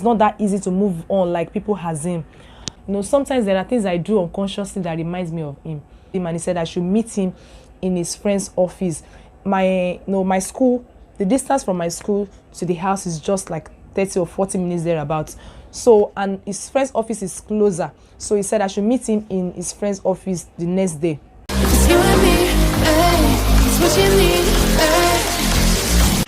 It's not that easy to move on like people assume. Sometimes there are things I do unconsciously that reminds me of him. And he said I should meet him in his friend's office. My school, the distance from my school to the house is just like 30 or 40 minutes thereabouts. So, and his friend's office is closer. So he said I should meet him in his friend's office the next day. You and me, it's what you need,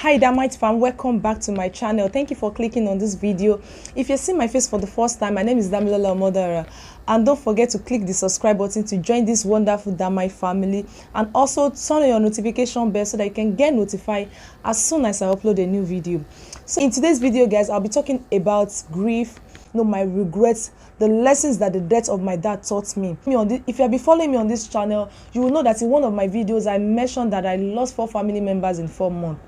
Hi Dynamite fam, welcome back to my channel. Thank you for clicking on this video. If you're seeing my face for the first time, my name is Damilola Omodara, and don't forget to click the subscribe button to join this wonderful Dynamite family, and also turn on your notification bell so that you can get notified as soon as I upload a new video. So in today's video, guys, I'll be talking about grief, my regrets, the lessons that the death of my dad taught me. If you have been following me on this channel, you will know that in one of my videos I mentioned that I lost 4 family members in 4 months.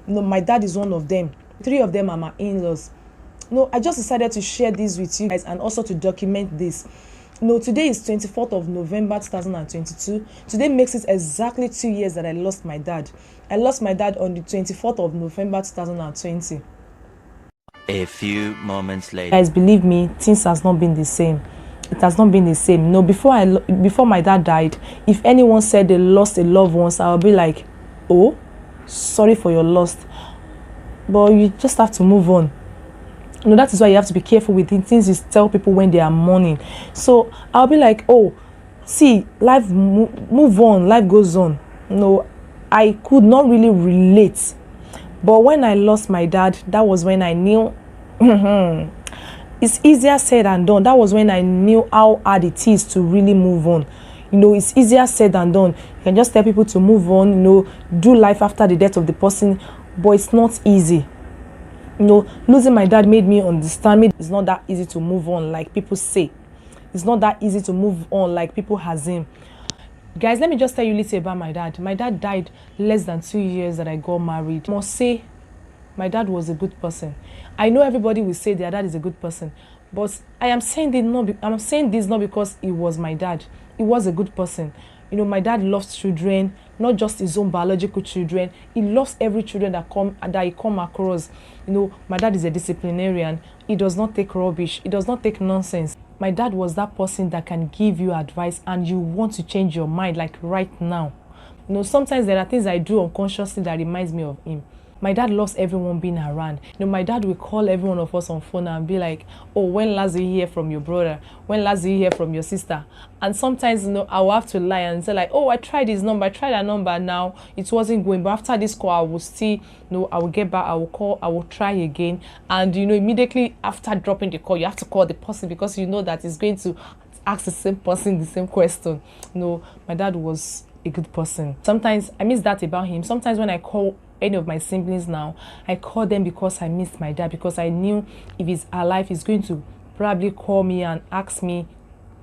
My dad is one of them. 3 of them are my in-laws. I just decided to share this with you guys and also to document this. Today is 24th of November 2022. Today makes it exactly 2 years that I lost my dad. I lost my dad on the 24th of November 2020. A few moments later. Guys, believe me, things has not been the same. It has not been the same. Before my dad died, if anyone said they lost a loved one, I would be like, oh, sorry for your loss, but you just have to move on. That is why you have to be careful with the things you tell people when they are mourning. So I'll be like, oh, see, life move on, life goes on. I could not really relate, but when I lost my dad, that was when I knew it's easier said than done. That was when I knew how hard it is to really move on. It's easier said than done. You can just tell people to move on, do life after the death of the person, but it's not easy. Losing my dad made me understand it's not that easy to move on like people say. It's not that easy to move on like people assume. Guys, let me just tell you a little about my dad. My dad died less than 2 years that I got married. I must say, my dad was a good person. I know everybody will say their dad is a good person, but I'm saying this not because he was my dad. He was a good person. My dad loves children, not just his own biological children. He loves every children that he come across. My dad is a disciplinarian. He does not take rubbish. He does not take nonsense. My dad was that person that can give you advice and you want to change your mind like right now. Sometimes there are things I do unconsciously that reminds me of him. My dad loves everyone being around. My dad will call every one of us on phone and be like, oh, when last did you hear from your brother? When last did you hear from your sister? And sometimes, I will have to lie and say like, oh, I tried his number. I tried that number now. It wasn't going. But after this call, I will see, I will get back. I will call. I will try again. And, immediately after dropping the call, you have to call the person because you know that it's going to ask the same person the same question. My dad was a good person. Sometimes I miss that about him. Sometimes when I call any of my siblings now, I call them because I missed my dad, because I knew if he's alive, he's going to probably call me and ask me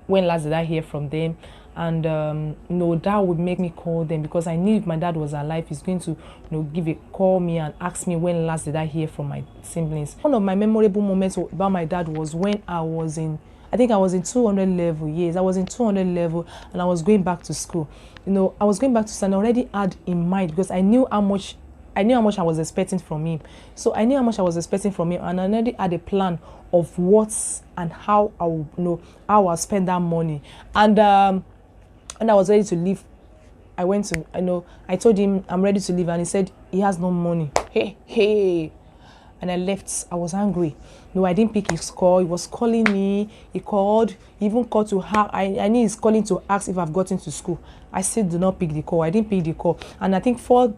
when last did I hear from them. And that would make me call them because I knew if my dad was alive, he's going to call me and ask me when last did I hear from my siblings. One of my memorable moments about my dad was when I was in 200 level. Yes, I was in 200 level and I was going back to school. I was going back to school and I already had in mind because I knew how much I was expecting from him. So I knew how much I was expecting from him, and I already had a plan of what and how I will how I'll spend that money. And when I was ready to leave, I told him I'm ready to leave, and he said he has no money. Hey. And I left. I was angry. I didn't pick his call. He was calling me. He called. He even called to ask. I knew he's calling to ask if I've gotten to school. I said, do not pick the call. I didn't pick the call. And I think 4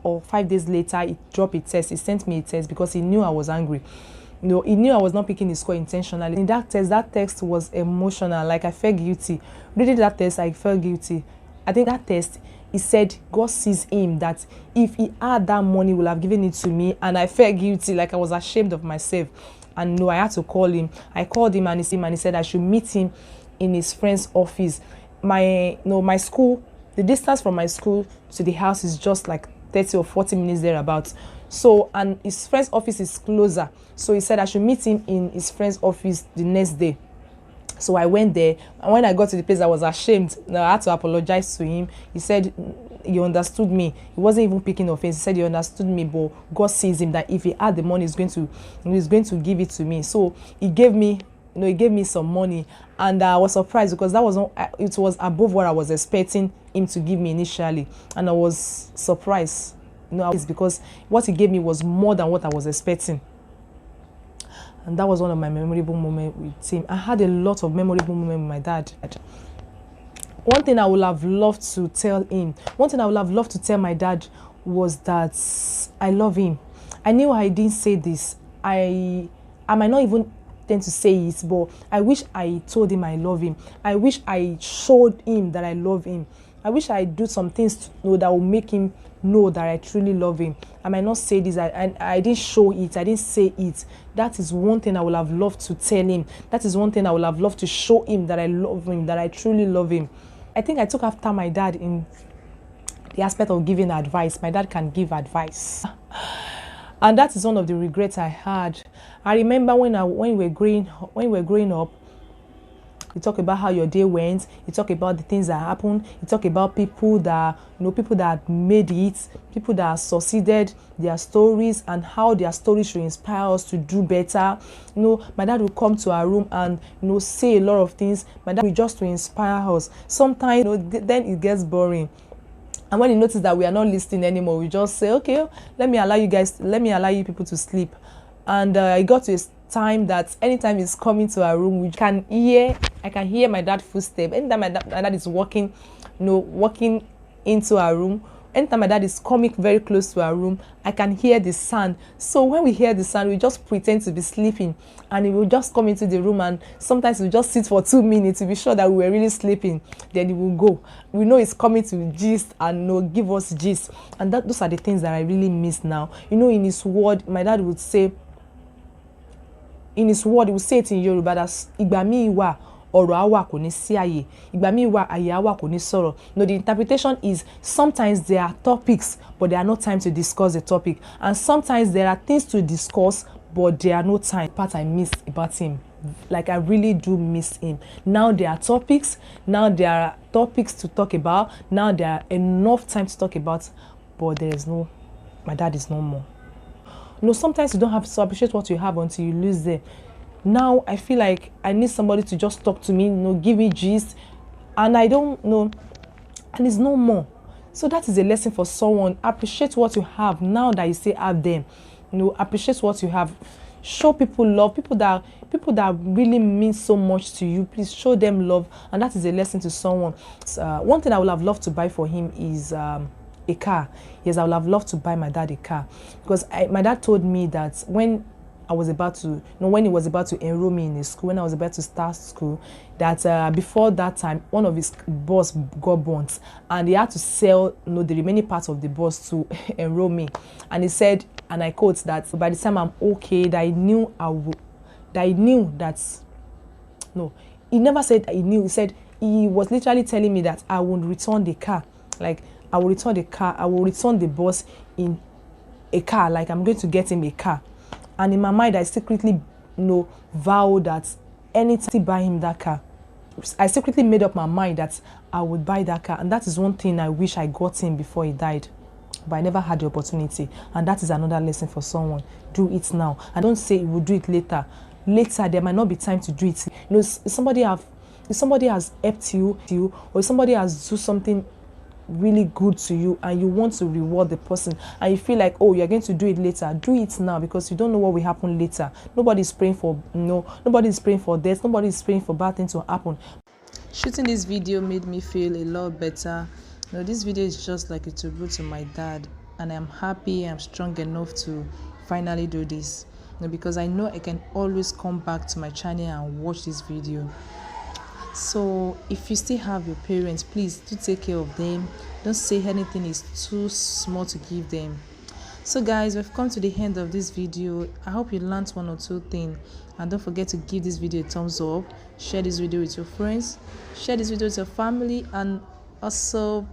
or 5 days later, he dropped a text. He sent me a text because he knew I was angry. He knew I was not picking his call intentionally. In that text was emotional. Like I felt guilty. Reading that text, I felt guilty. I think that text, he said God sees him, that if he had that money, he would have given it to me. And I felt guilty, like I was ashamed of myself. And I had to call him. I called him and he said I should meet him in his friend's office. My school, the distance from my school to the house is just like 30 or 40 minutes thereabouts. So, and his friend's office is closer. So he said I should meet him in his friend's office the next day. So I went there, and when I got to the place, I was ashamed. I had to apologize to him. He said he understood me. He wasn't even picking offense. He said he understood me, but God sees him, that if he had the money, he's going to give it to me. So he gave me, he gave me some money, and I was surprised because that was not, it was above what I was expecting him to give me initially, and I was surprised. It's because what he gave me was more than what I was expecting. And that was one of my memorable moments with him. I had a lot of memorable moments with my dad. One thing I would have loved to tell him, one thing I would have loved to tell my dad was that I love him. I knew I didn't say this. I might not even tend to say it, but I wish I told him I love him. I wish I showed him that I love him. I wish I do some things that will make him know that I truly love him. I might not say this. I didn't show it. I didn't say it. That is one thing I would have loved to tell him. That is one thing I would have loved to show him, that I love him, that I truly love him. I think I took after my dad in the aspect of giving advice. My dad can give advice. And that is one of the regrets I had. I remember when we were growing up, you talk about how your day went, you talk about the things that happened, you talk about people that made it, people that succeeded, their stories, and how their stories should inspire us to do better. My dad would come to our room and say a lot of things. My dad would just to inspire us. Sometimes then it gets boring. And when he noticed that we are not listening anymore, we just say, okay, let me allow you people to sleep. And it got to a time that anytime he's coming to our room, I can hear my dad's footsteps. Anytime my dad is walking into our room, anytime my dad is coming very close to our room, I can hear the sound. So when we hear the sound, we just pretend to be sleeping, and he will just come into the room, and sometimes we just sit for 2 minutes to be sure that we were really sleeping. Then he will go. We know he's coming to gist and give us gist. And those are the things that I really miss now. In his word, my dad would say, he would say it in Yoruba, that ìgbà míì wà ọ̀rọ̀ á wà kò ní sí àyè, ìgbà míì wà àyè á wà kò ní sọ̀rọ̀. The interpretation is sometimes there are topics, but there are no time to discuss the topic, and sometimes there are things to discuss, but there are no time. Part I miss about him, like I really do miss him. Now there are topics, to talk about. Now there are enough time to talk about, but my dad is no more. Sometimes you don't have to appreciate what you have until you lose them. Now I feel like I need somebody to just talk to me, give me gist, and I don't know, and it's no more. So that is a lesson for someone. Appreciate what you have now that you say have them. Appreciate what you have. Show people love. People that really mean so much to you, please show them love, and that is a lesson to someone. One thing I would have loved to buy for him is a car. Yes, I would have loved to buy my dad a car, because my dad told me that when he was about to enroll me in a school, when I was about to start school, that before that time, one of his boss got burnt, and he had to sell the remaining parts of the bus to enroll me. And he said, and I quote, that by the time I'm okay, that he knew he never said that he knew. He said he was literally telling me that I would return the car. Like, I will return the car, I will return the bus in a car, like I'm going to get him a car. And in my mind, I secretly vowed that anytime I buy him that car, I secretly made up my mind that I would buy that car. And that is one thing I wish I got him before he died, but I never had the opportunity. And that is another lesson for someone. Do it now. I don't say we'll do it later. Later, there might not be time to do it. If somebody has helped you, or if somebody has do something really good to you, and you want to reward the person, and you feel like, oh, you're going to do it later, do it now, because you don't know what will happen later. Nobody's praying for death. Nobody's praying for bad things to happen. Shooting this video made me feel a lot better. This video is just like a tribute to my dad, and I'm happy I'm strong enough to finally do this, because I know I can always come back to my channel and watch this video. So if you still have your parents, please do take care of them. Don't say anything is too small to give them. So guys, we've come to the end of this video. I hope you learned one or two things, and don't forget to give this video a thumbs up, share this video with your friends, share this video with your family, and also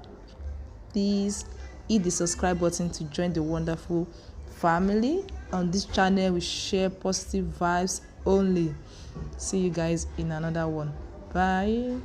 please hit the subscribe button to join the wonderful family. On this channel we share positive vibes only. See you guys in another one. Bye.